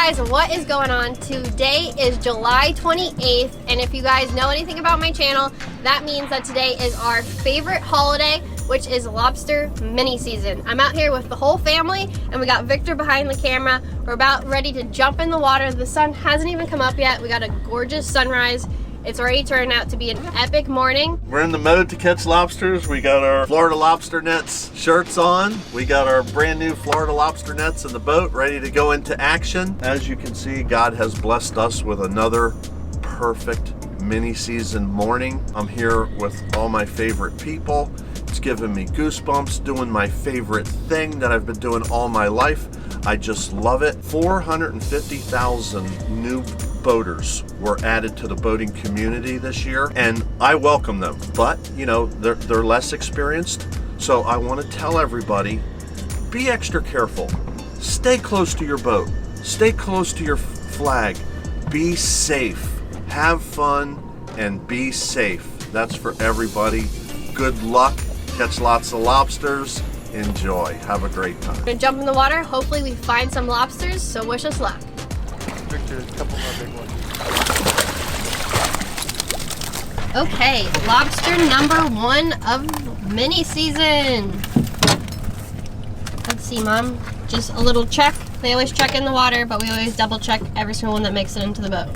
guys, what is going on? Today is July 28th, and if you guys know anything about my channel, that means that today is our favorite holiday, which is Lobster Mini season. I'm out here with the whole family, and we got Victor behind the camera. We're about ready to jump in the water. The sun hasn't even come up yet. We got a gorgeous sunrise. It's already turned out to be an epic morning. We're in the mode to catch lobsters. We got our Florida Lobster Nets shirts on. We got our brand new Florida Lobster Nets in the boat, ready to go into action. As you can see, God has blessed us with another perfect mini season morning. I'm here with all my favorite people. It's giving me goosebumps, doing my favorite thing that I've been doing all my life. I just love it. 450,000 new boaters were added to the boating community this year, and I welcome them. But, you know, they're less experienced, so I want to tell everybody, be extra careful. Stay close to your boat. Stay close to your flag. Be safe. Have fun and be safe. That's for everybody. Good luck. Catch lots of lobsters. Enjoy. Have a great time. We're gonna jump in the water. Hopefully we find some lobsters, so wish us luck. Victor, a couple more big ones. Okay, lobster number 1 of mini season. Let's see, Mom. Just a little check. They always check in the water, but we always double check every single one that makes it into the boat.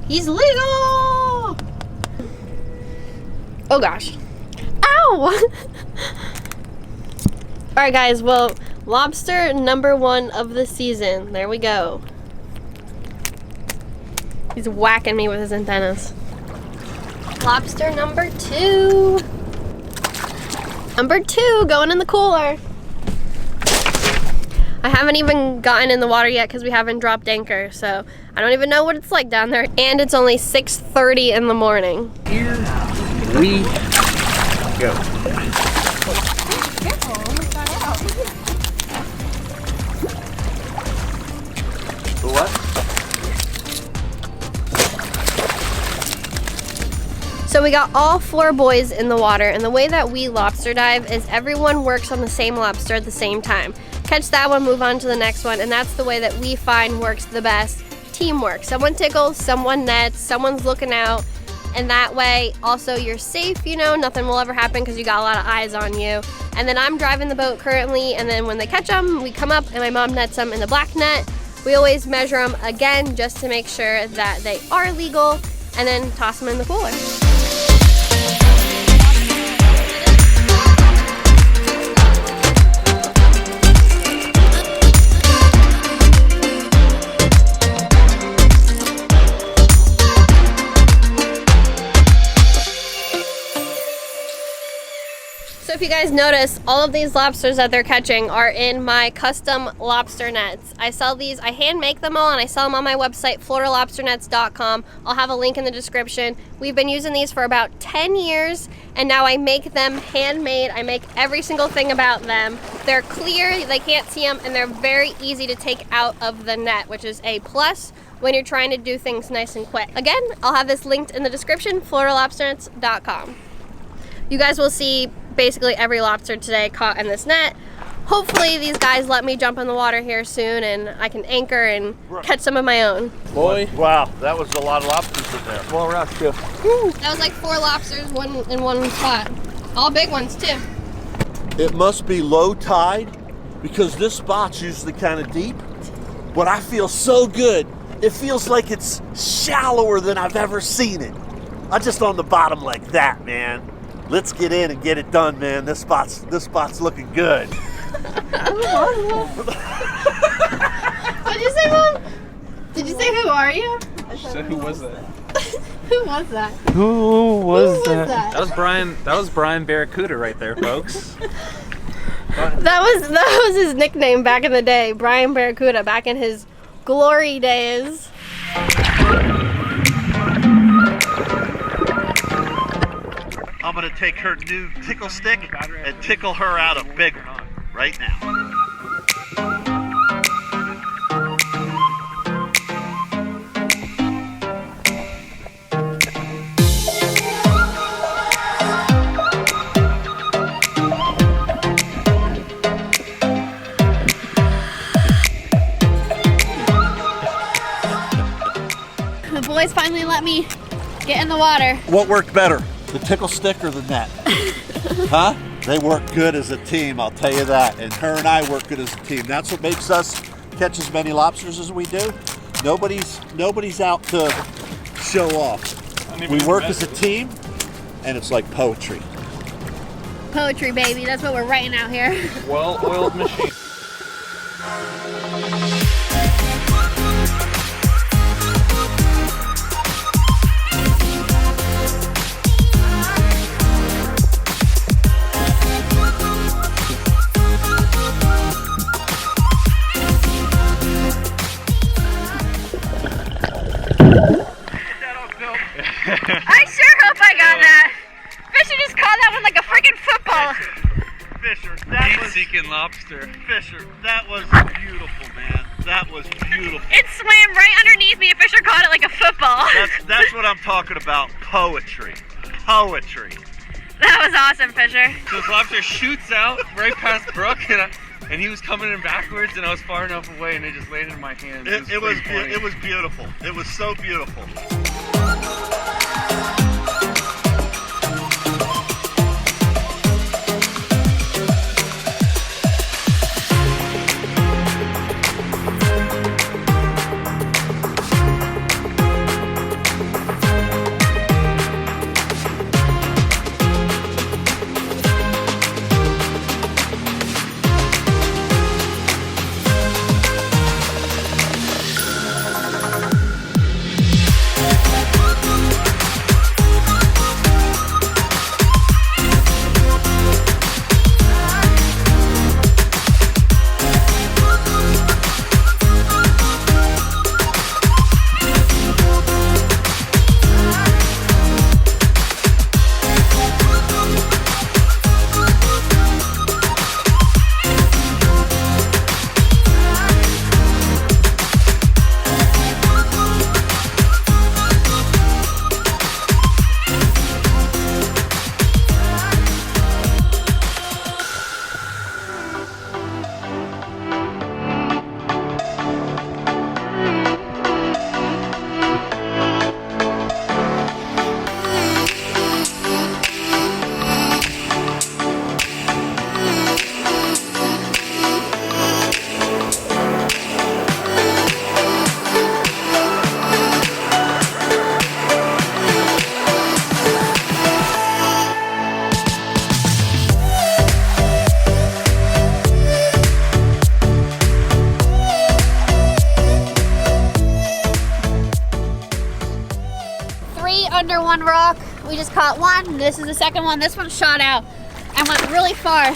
He's legal! Oh gosh. Ow! Alright guys, well, lobster number 1 of the season. There we go. He's whacking me with his antennas. Lobster number 2. Number 2 going in the cooler. I haven't even gotten in the water yet because we haven't dropped anchor, so I don't even know what it's like down there. And it's only 6:30 in the morning. Here we go. Careful, almost got out. What? So we got all 4 boys in the water, and the way that we lobster dive is everyone works on the same lobster at the same time. Catch that one, move on to the next one, and that's the way that we find works the best. Teamwork. Someone tickles, someone nets, someone's looking out, and that way also you're safe, you know, nothing will ever happen because you got a lot of eyes on you. And then I'm driving the boat currently, and then when they catch them, we come up and my mom nets them in the black net. We always measure them again just to make sure that they are legal, and then toss them in the cooler. So if you guys notice, all of these lobsters that they're catching are in my custom lobster nets. I sell these, I hand make them all, and I sell them on my website, floridalobsternets.com. I'll have a link in the description. We've been using these for about 10 years, and now I make them handmade. I make every single thing about them. They're clear, they can't see them, and they're very easy to take out of the net, which is a plus when you're trying to do things nice and quick. Again, I'll have this linked in the description, floridalobsternets.com. You guys will see basically every lobster today caught in this net. Hopefully these guys let me jump in the water here soon and I can anchor and catch some of my own. Boy. Wow, that was a lot of lobsters in there. Well, Rush, too. That was like 4 lobsters, one in one spot. All big ones too. It must be low tide because this spot's usually kind of deep, but I feel so good. It feels like it's shallower than I've ever seen it. I'm just on the bottom like that, man. Let's get in and get it done, man. This spot's looking good. What'd you say, Mom? Did you say who are you? She said, who was that? Who was that? Who was that? that? That was Brian Barracuda right there, folks. That was his nickname back in the day, Brian Barracuda, back in his glory days. I'm gonna take her new tickle stick and tickle her out a big one right now. boys finally let me get in the water. What worked better, the tickle stick or the net? Huh? They work good as a team, I'll tell you that. And her and I work good as a team. That's what makes us catch as many lobsters as we do. Nobody's out to show off. We work as a team, and it's like poetry. Poetry, baby. That's what we're writing out here. Well-oiled machine. I sure hope I got that. Fisher just caught that one like a freaking football. Fisher, that was Heat-seeking lobster. Fisher, that was beautiful, man. That was beautiful. It swam right underneath me and Fisher caught it like a football. That's what I'm talking about. Poetry. Poetry. That was awesome, Fisher. So this lobster shoots out right past Brook, and he was coming in backwards, and I was far enough away, and it just landed in my hands. It was beautiful. It was so beautiful. Under one rock. We just caught one. This is the second one. This one shot out and went really far.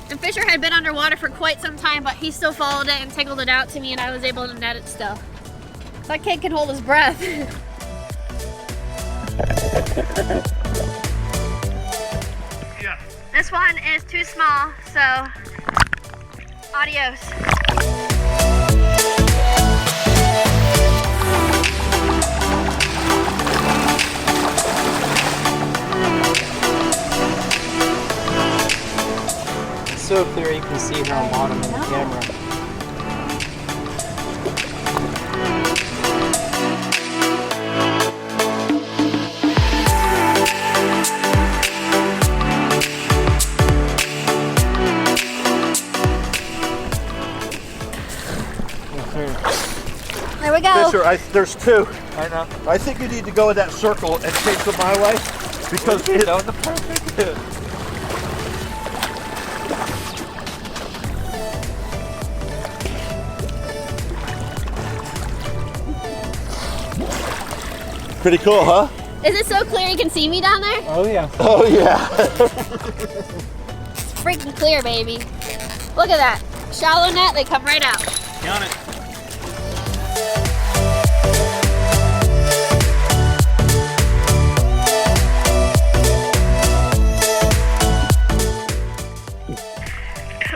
And Fisher had been underwater for quite some time, but he still followed it and tickled it out to me, and I was able to net it still. That kid can hold his breath. Yeah. This one is too small, so adios. So clear you can see her on bottom in the camera. There we go. Fisher, there's two. I know. I think you need to go in that circle and chase them my way because That was the perfect. pretty cool, huh? Is it so clear you can see me down there? Oh yeah. Oh yeah. It's freaking clear, baby. Look at that. Shallow net, they come right out. Count it.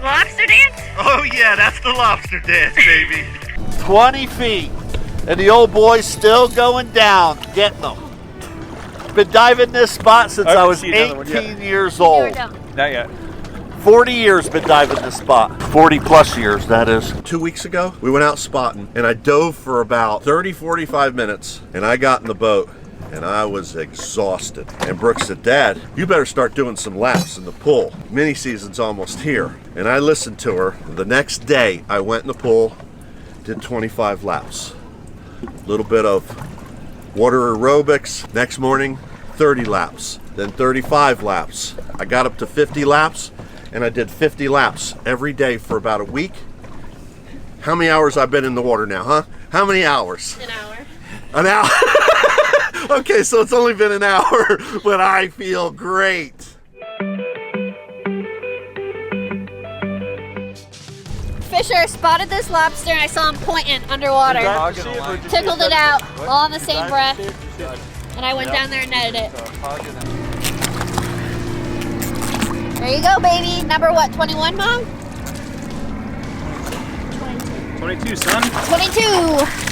Lobster dance? Oh yeah, that's the lobster dance, baby. 20 feet. And the old boy's still going down, getting them. Been diving this spot since I was 18 years You were old. done. Not yet. 40 years been diving this spot. 40 plus years, that is. 2 weeks ago, we went out spotting and I dove for about 30, 45 minutes and I got in the boat and I was exhausted. And Brooke said, Dad, you better start doing some laps in the pool. Mini season's almost here. And I listened to her. The next day, I went in the pool, did 25 laps. A little bit of water aerobics. Next morning, 30 laps, then 35 laps. I got up to 50 laps and I did 50 laps every day for about a week. How many hours I've been in the water now, huh? How many hours? An hour. An hour? Okay, so it's only been an hour, but I feel great. Fisher spotted this lobster and I saw him pointing underwater. Tickled it out, all in the same breath. And I went down there and netted it. There you go, baby. Number what, 21, Mom? 22, son. 22.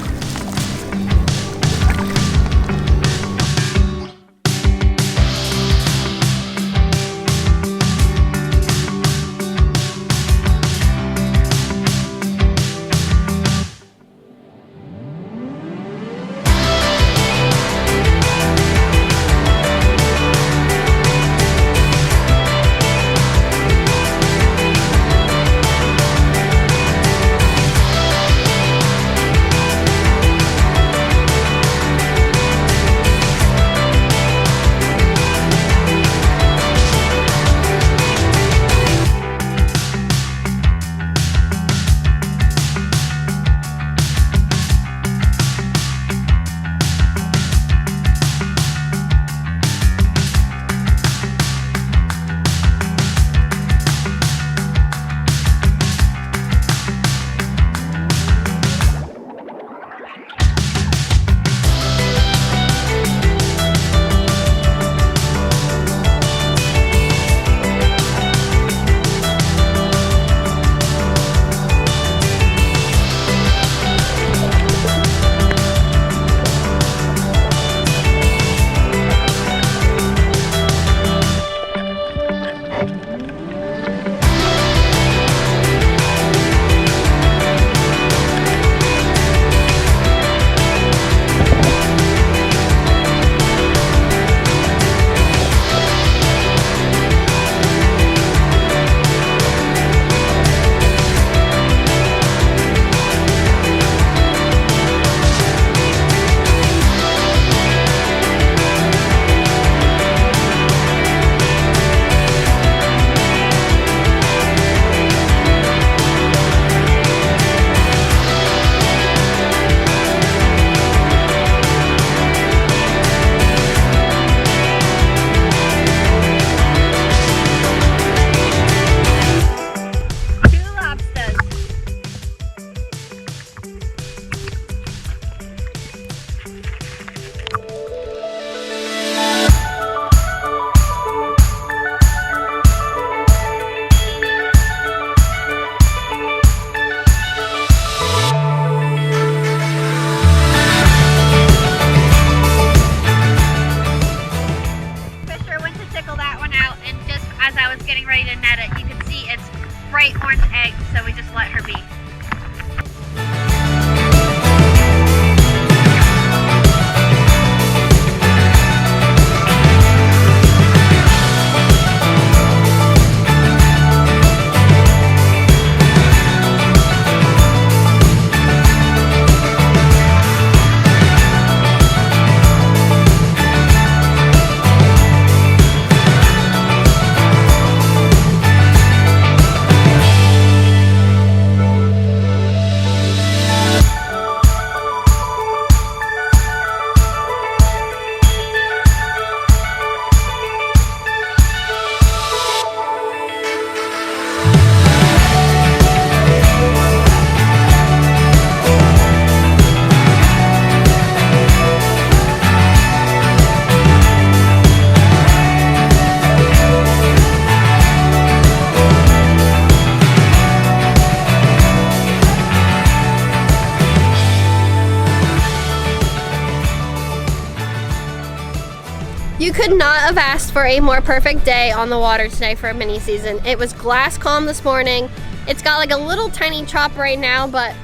could not have asked for a more perfect day on the water today for a mini season. It was glass calm this morning. It's got like a little tiny chop right now, but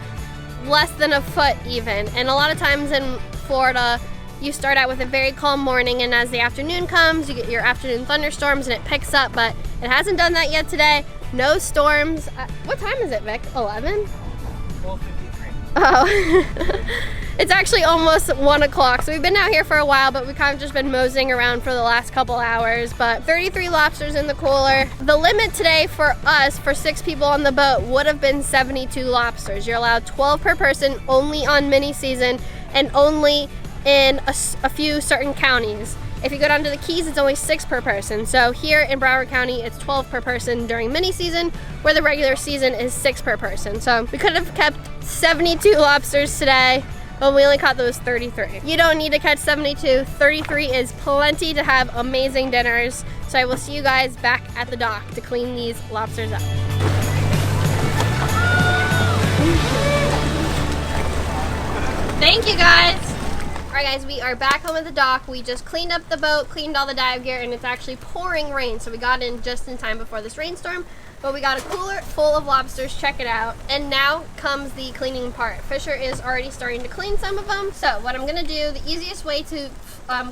less than a foot even. And a lot of times in Florida, you start out with a very calm morning, and as the afternoon comes, you get your afternoon thunderstorms and it picks up, but it hasn't done that yet today. No storms. What time is it, Vic? 11? 12:53. Oh. It's actually almost 1 o'clock, so we've been out here for a while, but we've kind of just been moseying around for the last couple hours. But 33 lobsters in the cooler. The limit today for us, for 6 people on the boat, would have been 72 lobsters. You're allowed 12 per person only on mini season and only in a few certain counties. If you go down to the Keys, it's only 6 per person. So here in Broward County, it's 12 per person during mini season, where the regular season is 6 per person. So we could have kept 72 lobsters today, but we only caught those 33. You don't need to catch 72. 33 is plenty to have amazing dinners. So I will see you guys back at the dock to clean these lobsters up. Thank you guys. All right guys, we are back home at the dock. We just cleaned up the boat, cleaned all the dive gear, and it's actually pouring rain. So we got in just in time before this rainstorm. But we got a cooler full of lobsters, check it out. And now comes the cleaning part. Fisher is already starting to clean some of them. So what I'm gonna do, the easiest way to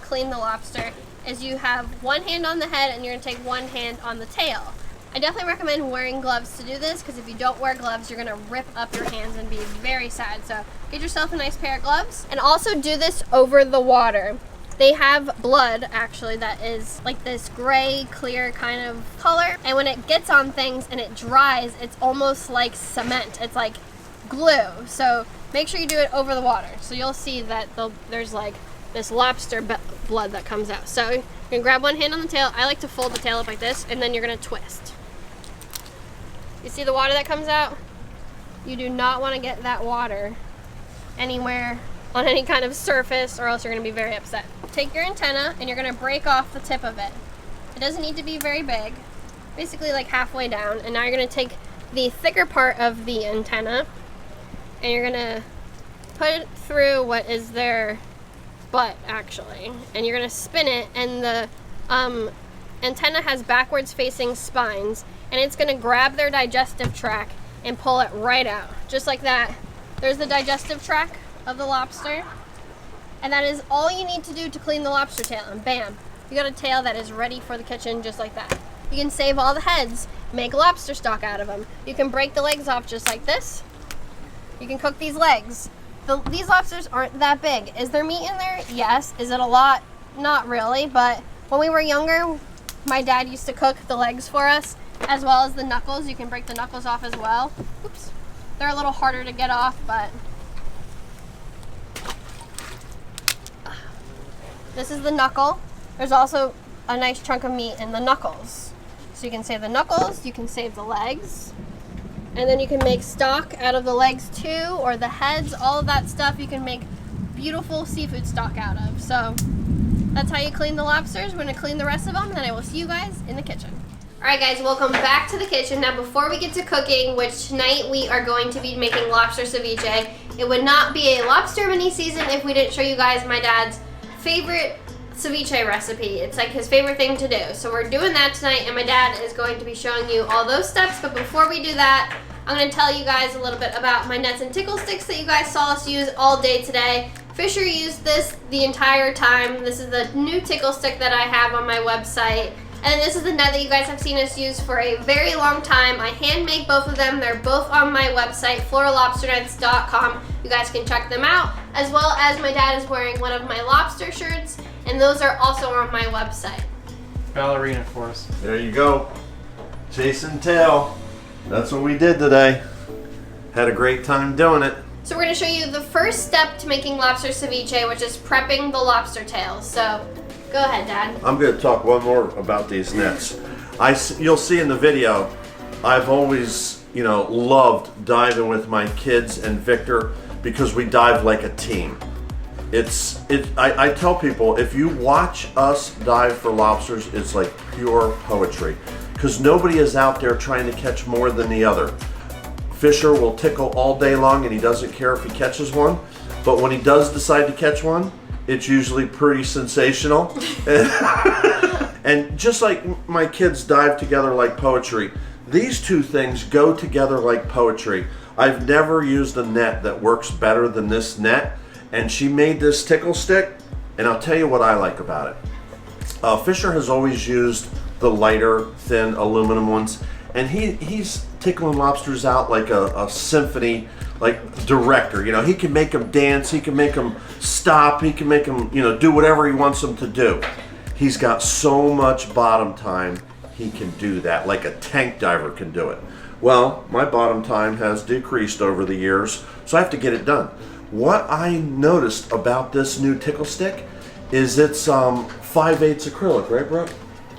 clean the lobster is you have one hand on the head and you're gonna take one hand on the tail. I definitely recommend wearing gloves to do this, because if you don't wear gloves, you're gonna rip up your hands and be very sad. So get yourself a nice pair of gloves, and also do this over the water. They have blood, actually, that is like this gray, clear kind of color. And when it gets on things and it dries, it's almost like cement. It's like glue. So make sure you do it over the water. So you'll see that there's like this lobster blood that comes out. So you can grab one hand on the tail. I like to fold the tail up like this, and then you're gonna twist. You see the water that comes out? You do not want to get that water anywhere on any kind of surface, or else you're going to be very upset. Take your antenna and you're going to break off the tip of it. It doesn't need to be very big, basically like halfway down. And now you're going to take the thicker part of the antenna and you're going to put it through what is their butt, actually. And you're going to spin it, and the antenna has backwards facing spines, and it's going to grab their digestive tract and pull it right out, just like that. There's the digestive tract of the lobster, and that is all you need to do to clean the lobster tail, and bam, you got a tail that is ready for the kitchen, just like that. You can save all the heads, make lobster stock out of them. You can break the legs off just like this. You can cook these legs. These lobsters aren't that big. Is there meat in there? Yes. Is it a lot? Not really, but when we were younger, my dad used to cook the legs for us, as well as the knuckles. You can break the knuckles off as well. Oops. They're a little harder to get off, but this is the knuckle. There's also a nice chunk of meat in the knuckles. So you can save the knuckles, you can save the legs, and then you can make stock out of the legs too, or the heads, all of that stuff you can make beautiful seafood stock out of. So that's how you clean the lobsters. We're gonna clean the rest of them, and then I will see you guys in the kitchen. All right guys, welcome back to the kitchen. Now before we get to cooking, which tonight we are going to be making lobster ceviche, it would not be a lobster mini season if we didn't show you guys my dad's favorite ceviche recipe. It's like his favorite thing to do. So we're doing that tonight, and my dad is going to be showing you all those steps. But before we do that, I'm gonna tell you guys a little bit about my nets and tickle sticks that you guys saw us use all day today. Fisher used this the entire time. This is the new tickle stick that I have on my website. And then this is the net that you guys have seen us use for a very long time. I hand make both of them. They're both on my website, floralobsternets.com. You guys can check them out, as well as my dad is wearing one of my lobster shirts, and those are also on my website. Ballerina for us. There you go. Chase and tail. That's what we did today. Had a great time doing it. So we're going to show you the first step to making lobster ceviche, which is prepping the lobster tails. So go ahead, Dad. I'm going to talk one more about these nets. You'll see in the video, I've always, loved diving with my kids and Victor, because we dive like a team. I tell people, if you watch us dive for lobsters, it's like pure poetry, because nobody is out there trying to catch more than the other. Fisher will tickle all day long and he doesn't care if he catches one, but when he does decide to catch one, it's usually pretty sensational. And just like my kids dive together like poetry, these two things go together like poetry. I've never used a net that works better than this net, and she made this tickle stick, and I'll tell you what I like about it. Fisher has always used the lighter, thin aluminum ones, and he's tickling lobsters out like a symphony, like director. You know, he can make them dance, he can make them stop, he can make them, you know, do whatever he wants them to do. He's got so much bottom time, he can do that, like a tank diver can do it. Well, my bottom time has decreased over the years, so I have to get it done. What I noticed about this new tickle stick is it's 5/8 acrylic, right, Brooke?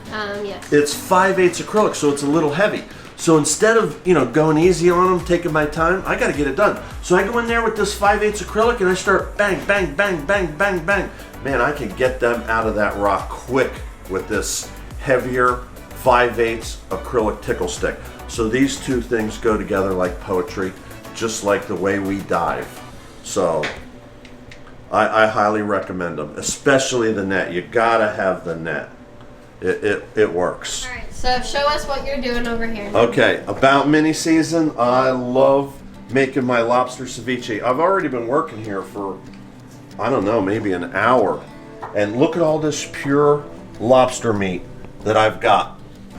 Yes. It's 5/8 acrylic, so it's a little heavy. So instead of, you know, going easy on them, taking my time, I got to get it done. So I go in there with this 5/8 acrylic and I start bang, bang, bang, bang, bang, bang. Man, I can get them out of that rock quick with this heavier 5/8 acrylic tickle stick. So these two things go together like poetry, just like the way we dive. So I highly recommend them, especially the net. You gotta have the net. It works. All right, so show us what you're doing over here. Okay, about mini season, I love making my lobster ceviche. I've already been working here for, I don't know, maybe an hour. And look at all this pure lobster meat that I've got.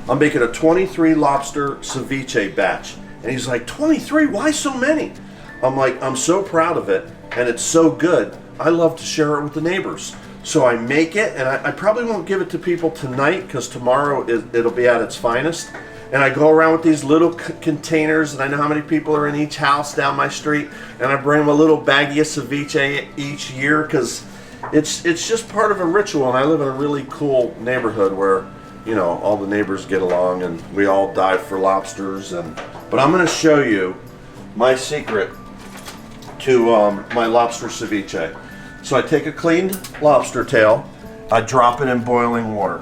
I'm making a 23 lobster ceviche batch. And he's like, 23? Why so many? I'm like, I'm so proud of it, and it's so good. I love to share it with the neighbors. So I make it, and I probably won't give it to people tonight because tomorrow it'll be at its finest. And I go around with these little containers, and I know how many people are in each house down my street, and I bring them a little baggie of ceviche each year because it's just part of a ritual. And I live in a really cool neighborhood where, you know, all the neighbors get along and we all dive for lobsters. But I'm going to show you my secret to my lobster ceviche. So I take a cleaned lobster tail, I drop it in boiling water,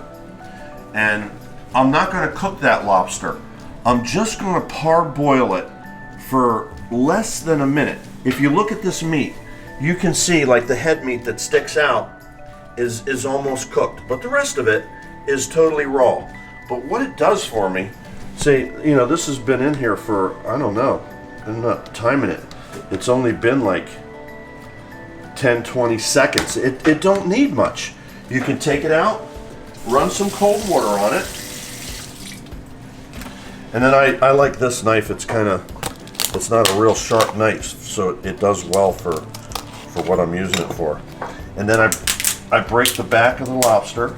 and I'm not going to cook that lobster. I'm just going to parboil it for less than a minute. If you look at this meat, you can see like the head meat that sticks out is almost cooked, but the rest of it is totally raw. But what it does for me, say, you know, this has been in here for, I don't know, I'm not timing it. It's only been like 10, 20 seconds. It don't need much. You can take it out, run some cold water on it, and then I like this knife. It's not a real sharp knife, so it does well for what I'm using it for. And then I break the back of the lobster,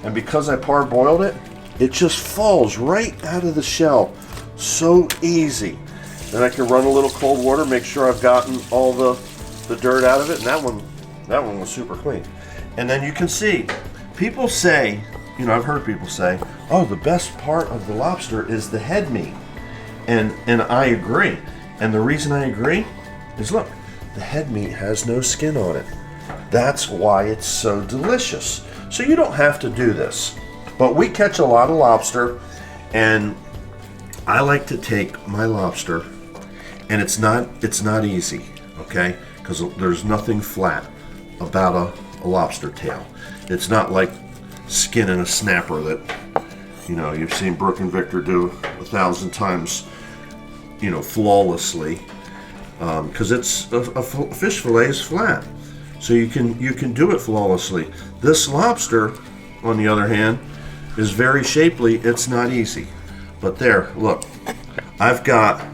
and because I parboiled it, it just falls right out of the shell. So easy. Then I can run a little cold water, make sure I've gotten all the dirt out of it, and that one was super clean. And then you can see, people say, you know, I've heard people say, oh, the best part of the lobster is the head meat. And I agree. And the reason I agree is, look, the head meat has no skin on it. That's why it's so delicious. So you don't have to do this. But we catch a lot of lobster, and I like to take my lobster, and it's not easy, okay? Because there's nothing flat about a lobster tail. It's not like skinning a snapper that, you know, you've seen Brook and Victor do 1,000 times, you know, flawlessly. Because it's a fish fillet is flat, so you can do it flawlessly. This lobster, on the other hand, is very shapely. It's not easy. But there, look, I've got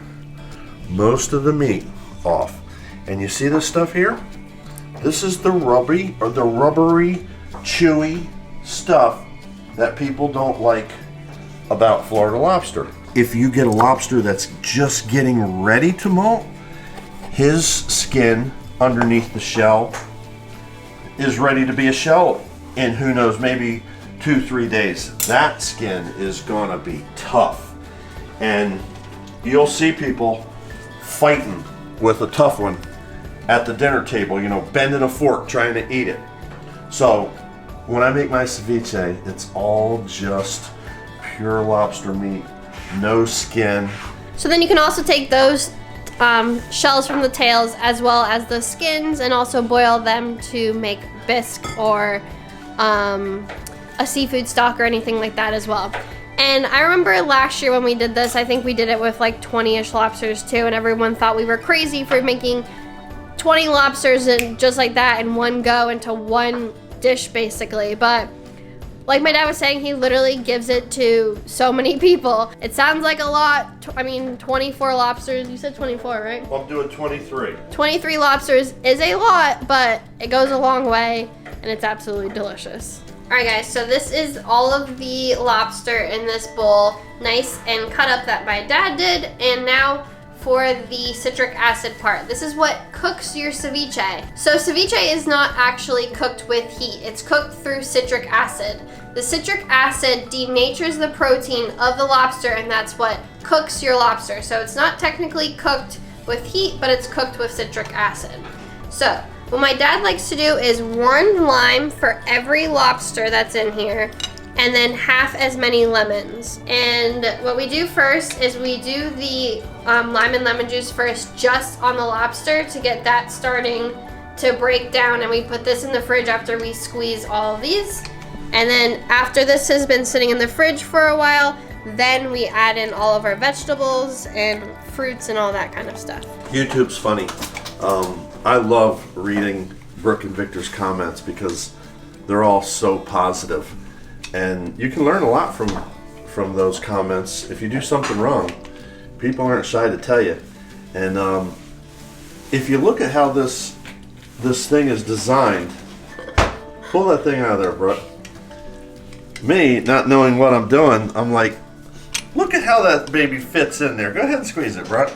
most of the meat off. And you see this stuff here? This is the rubbery, chewy stuff that people don't like about Florida lobster. If you get a lobster that's just getting ready to molt, his skin underneath the shell is ready to be a shell in, who knows, maybe 2-3 days. That skin is gonna be tough. And you'll see people fighting with a tough one at the dinner table, you know, bending a fork trying to eat it. So when I make my ceviche, it's all just pure lobster meat, no skin. So then you can also take those shells from the tails as well as the skins, and also boil them to make bisque or a seafood stock or anything like that as well. And I remember last year when we did this, I think we did it with like 20-ish lobsters too, and everyone thought we were crazy for making 20 lobsters and just like that in one go into one dish basically. But like my dad was saying, he literally gives it to so many people. It sounds like a lot. I mean, 24 lobsters. You said 24, right? Well, I'm doing 23. 23 lobsters is a lot, but it goes a long way, and it's absolutely delicious. All right, guys, so this is all of the lobster in this bowl, nice and cut up that my dad did. And now for the citric acid part. This is what cooks your ceviche. So ceviche is not actually cooked with heat. It's cooked through citric acid. The citric acid denatures the protein of the lobster, and that's what cooks your lobster. So it's not technically cooked with heat, but it's cooked with citric acid. So what my dad likes to do is 1 lime for every lobster that's in here, and then half as many lemons. And what we do first is we do the lime and lemon juice first just on the lobster to get that starting to break down, and we put this in the fridge after we squeeze all of these. And then after this has been sitting in the fridge for a while, then we add in all of our vegetables and fruits and all that kind of stuff. YouTube's funny. I love reading Brooke and Victor's comments because they're all so positive. And you can learn a lot from those comments. If you do something wrong, people aren't shy to tell you. And if you look at how this thing is designed, pull that thing out of there, Brooke. Me, not knowing what I'm doing, I'm like, look at how that baby fits in there. Go ahead and squeeze it, Brooke.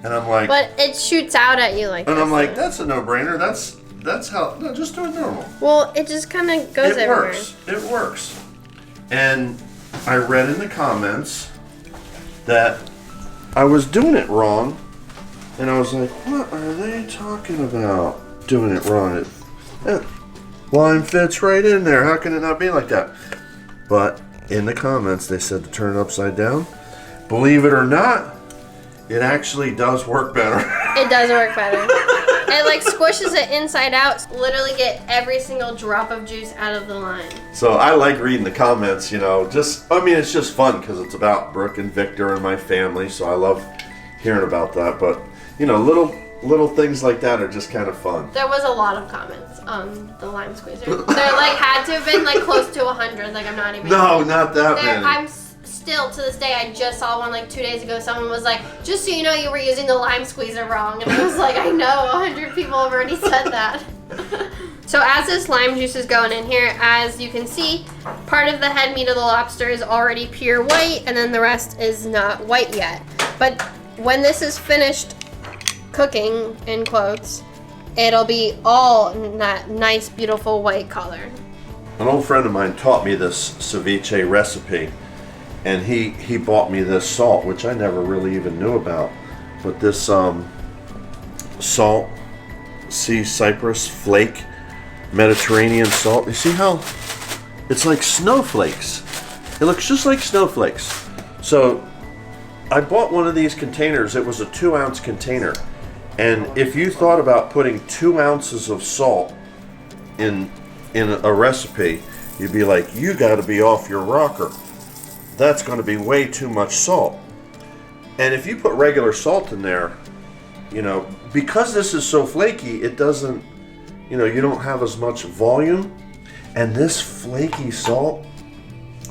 And I'm like, but it shoots out at you like and this. I'm like, that's a no-brainer. That's how. No, just do it normal. Well, it just kind of goes everywhere. It works. And I read in the comments that I was doing it wrong, and I was like, what are they talking about? Doing it wrong. Lime fits right in there. How can it not be like that? But in the comments, they said to turn it upside down. Believe it or not, it actually does work better. It does work better. It like squishes it inside out, literally get every single drop of juice out of the lime. So I like reading the comments, you know, it's just fun because it's about Brooke and Victor and my family, so I love hearing about that. But, you know, little things like that are just kind of fun. There was a lot of comments on the lime squeezer. There like had to have been like close to 100, like I'm not even No, not that many. I'm still, to this day, I just saw one like 2 days ago. Someone was like, just so you know, you were using the lime squeezer wrong. And I was like, I know, 100 people have already said that. So as this lime juice is going in here, as you can see, part of the head meat of the lobster is already pure white, and then the rest is not white yet. But when this is finished cooking, in quotes, it'll be all that nice, beautiful white color. An old friend of mine taught me this ceviche recipe. And he bought me this salt, which I never really even knew about. But this salt, sea cypress flake, Mediterranean salt. You see how it's like snowflakes? It looks just like snowflakes. So I bought one of these containers. It was a 2-ounce container. And if you thought about putting 2 ounces of salt in a recipe, you'd be like, you got to be off your rocker. That's going to be way too much salt. And if you put regular salt in there, you know, because this is so flaky, it doesn't, you know, you don't have as much volume. And this flaky salt,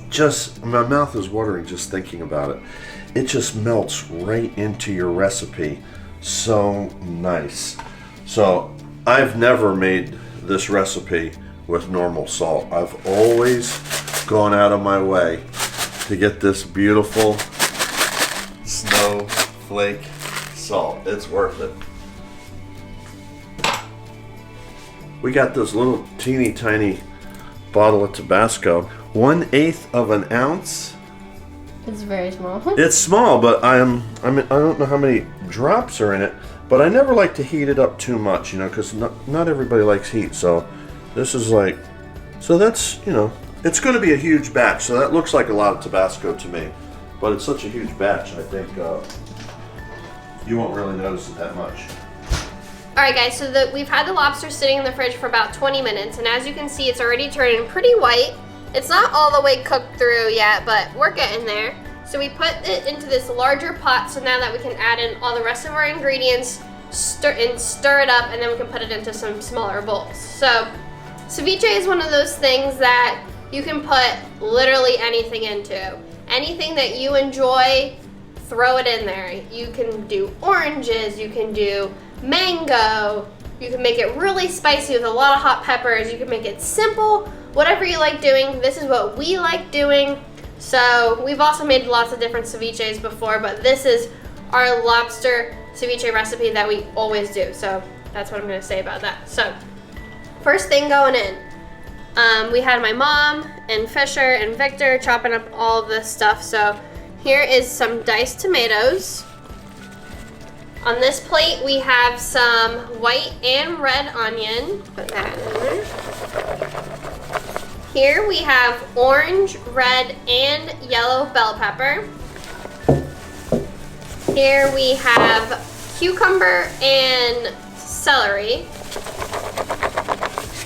just, my mouth is watering just thinking about it. It just melts right into your recipe. So nice. So I've never made this recipe with normal salt. I've always gone out of my way to get this beautiful snowflake salt. It's worth it. We got this little teeny tiny bottle of Tabasco, 1/8 of an ounce. It's very small. It's small, but I don't know how many drops are in it, but I never like to heat it up too much, you know, because not everybody likes heat. So this is like, so that's, you know, it's going to be a huge batch, so that looks like a lot of Tabasco to me. But it's such a huge batch, I think you won't really notice it that much. Alright guys, so we've had the lobster sitting in the fridge for about 20 minutes, and as you can see, it's already turning pretty white. It's not all the way cooked through yet, but we're getting there. So we put it into this larger pot, so now that we can add in all the rest of our ingredients, stir it up, and then we can put it into some smaller bowls. So ceviche is one of those things that you can put literally anything into. Anything that you enjoy, throw it in there. You can do oranges, you can do mango, you can make it really spicy with a lot of hot peppers, you can make it simple, whatever you like doing. This is what we like doing. So we've also made lots of different ceviches before, but this is our lobster ceviche recipe that we always do. So that's what I'm gonna say about that. So first thing going in, we had my mom and Fisher and Victor chopping up all of this stuff. So here is some diced tomatoes. On this plate, we have some white and red onion. Put that in there. Here we have orange, red, and yellow bell pepper. Here we have cucumber and celery.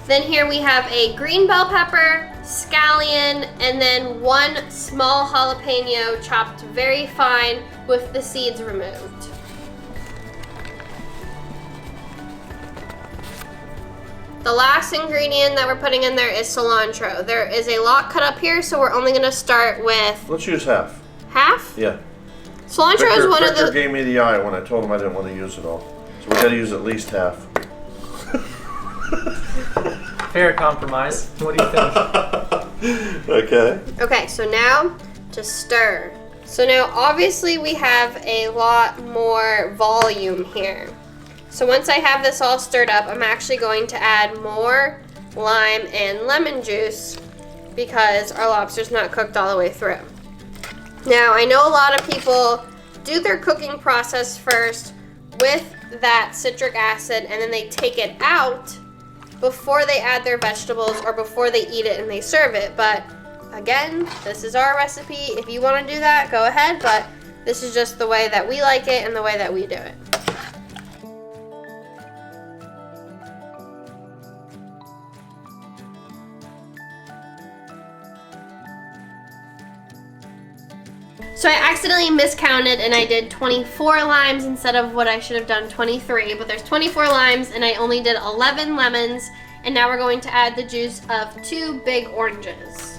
Then here we have a green bell pepper, scallion, and then one small jalapeno chopped very fine with the seeds removed. The last ingredient that we're putting in there is cilantro. There is a lot cut up here, so we're only gonna start with... Let's use half. Half? Yeah. Cilantro is one of Victor the... gave me the eye when I told him I didn't want to use it all. So we gotta use at least half. Fair compromise. What do you think? Okay. Okay, so now to stir. So now obviously we have a lot more volume here. So once I have this all stirred up, I'm actually going to add more lime and lemon juice because our lobster's not cooked all the way through. Now, I know a lot of people do their cooking process first with that citric acid and then they take it out before they add their vegetables or before they eat it and they serve it. But again, this is our recipe. If you want to do that, go ahead, but this is just the way that we like it and the way that we do it. So I accidentally miscounted and I did 24 limes instead of what I should have done 23, but there's 24 limes and I only did 11 lemons, and now we're going to add the juice of 2 big oranges.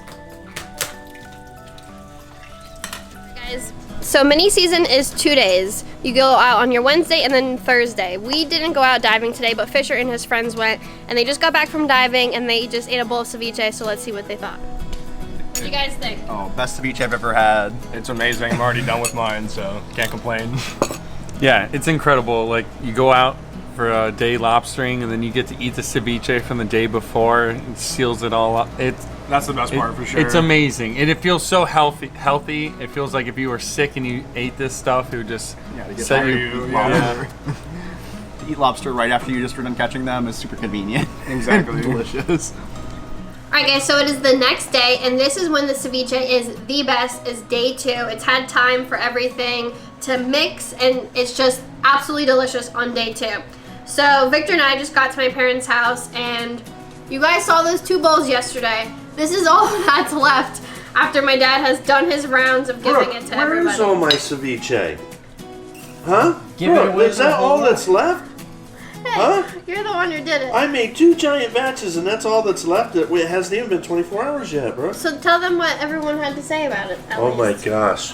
Guys, so mini season is 2 days. You go out on your Wednesday and then Thursday. We didn't go out diving today, but Fisher and his friends went, and they just got back from diving and they just ate a bowl of ceviche, so let's see what they thought. What do you guys think? Oh, best ceviche I've ever had. It's amazing. I'm already done with mine, so can't complain. Yeah, it's incredible. Like, you go out for a day lobstering and then you get to eat the ceviche from the day before. It seals it all up. That's the best part for sure. It's amazing. And it feels so healthy. It feels like if you were sick and you ate this stuff, it would just set you. To eat lobster right after you just were done catching them is super convenient. Exactly. Delicious. Alright guys, so it is the next day, and this is when the ceviche is the best, is day 2. It's had time for everything to mix, and it's just absolutely delicious on day 2. So Victor and I just got to my parents' house, and you guys saw those 2 bowls yesterday. This is all that's left after my dad has done his rounds of giving it to everybody. Where is all my ceviche? Huh? Give it away is that all that's left? Hey, Huh? you're the one who did it. I made 2 giant batches and that's all that's left. It hasn't even been 24 hours yet, bro. So tell them what everyone had to say about it. Oh my gosh.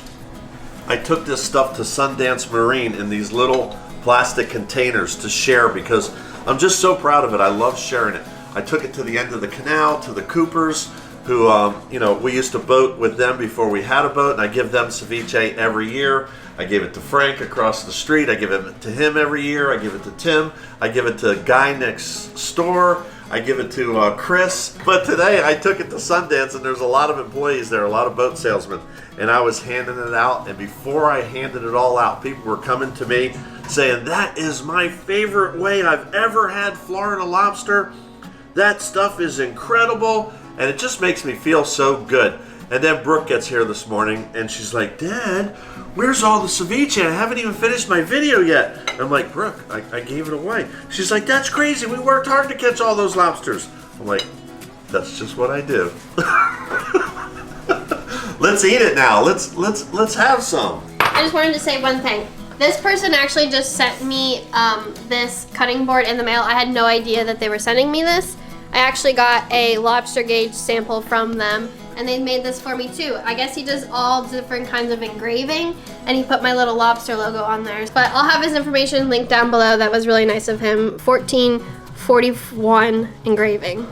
I took this stuff to Sundance Marine in these little plastic containers to share because I'm just so proud of it. I love sharing it. I took it to the end of the canal, to the Coopers, who, we used to boat with them before we had a boat, and I give them ceviche every year. I gave it to Frank across the street. I give it to him every year. I give it to Tim. I give it to a guy next store. I give it to Chris. But today I took it to Sundance, and there's a lot of employees there, a lot of boat salesmen, and I was handing it out. And before I handed it all out, people were coming to me saying, "That is my favorite way I've ever had Florida lobster. That stuff is incredible." And it just makes me feel so good. And then Brooke gets here this morning and she's like, Dad, where's all the ceviche? I haven't even finished my video yet. I'm like, Brooke, I gave it away. She's like, that's crazy. We worked hard to catch all those lobsters. I'm like, that's just what I do. Let's eat it now. Let's have some. I just wanted to say one thing. This person actually just sent me this cutting board in the mail. I had no idea that they were sending me this. I actually got a lobster gauge sample from them, and they made this for me too. I guess he does all different kinds of engraving, and he put my little lobster logo on there. But I'll have his information linked down below. That was really nice of him. 1441 engraving.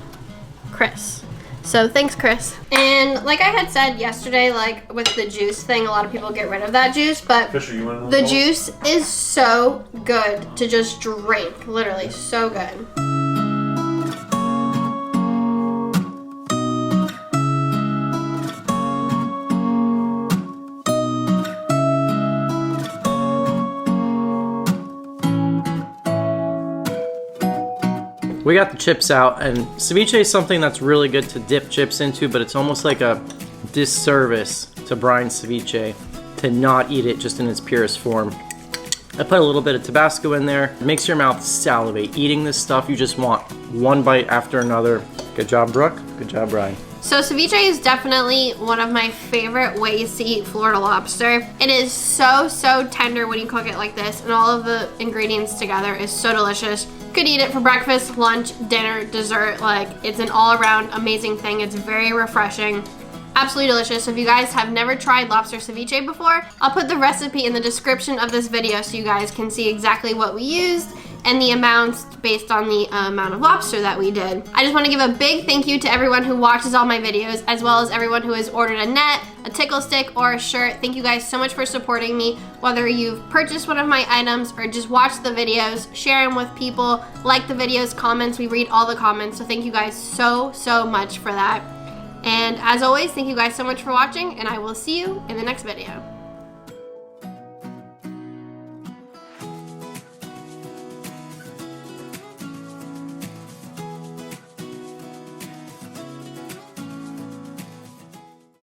Chris. So thanks, Chris. And like I had said yesterday, like with the juice thing, a lot of people get rid of that juice, but Fisher, you want the juice is so good to just drink. Literally so good. We got the chips out, and ceviche is something that's really good to dip chips into, but it's almost like a disservice to brine ceviche to not eat it just in its purest form. I put a little bit of Tabasco in there. It makes your mouth salivate. Eating this stuff, you just want one bite after another. Good job, Brooke. Good job, Brian. So ceviche is definitely one of my favorite ways to eat Florida lobster. It is so tender when you cook it like this, and all of the ingredients together is so delicious. Could eat it for breakfast, lunch, dinner, dessert. Like, it's an all-around amazing thing. It's very refreshing. Absolutely delicious. So if you guys have never tried lobster ceviche before, I'll put the recipe in the description of this video so you guys can see exactly what we used and the amounts based on the amount of lobster that we did. I just want to give a big thank you to everyone who watches all my videos, as well as everyone who has ordered a net, a tickle stick, or a shirt. Thank you guys so much for supporting me, whether you've purchased one of my items or just watched the videos, share them with people, like the videos, comments. We read all the comments, so thank you guys so much for that. And as always, thank you guys so much for watching, and I will see you in the next video.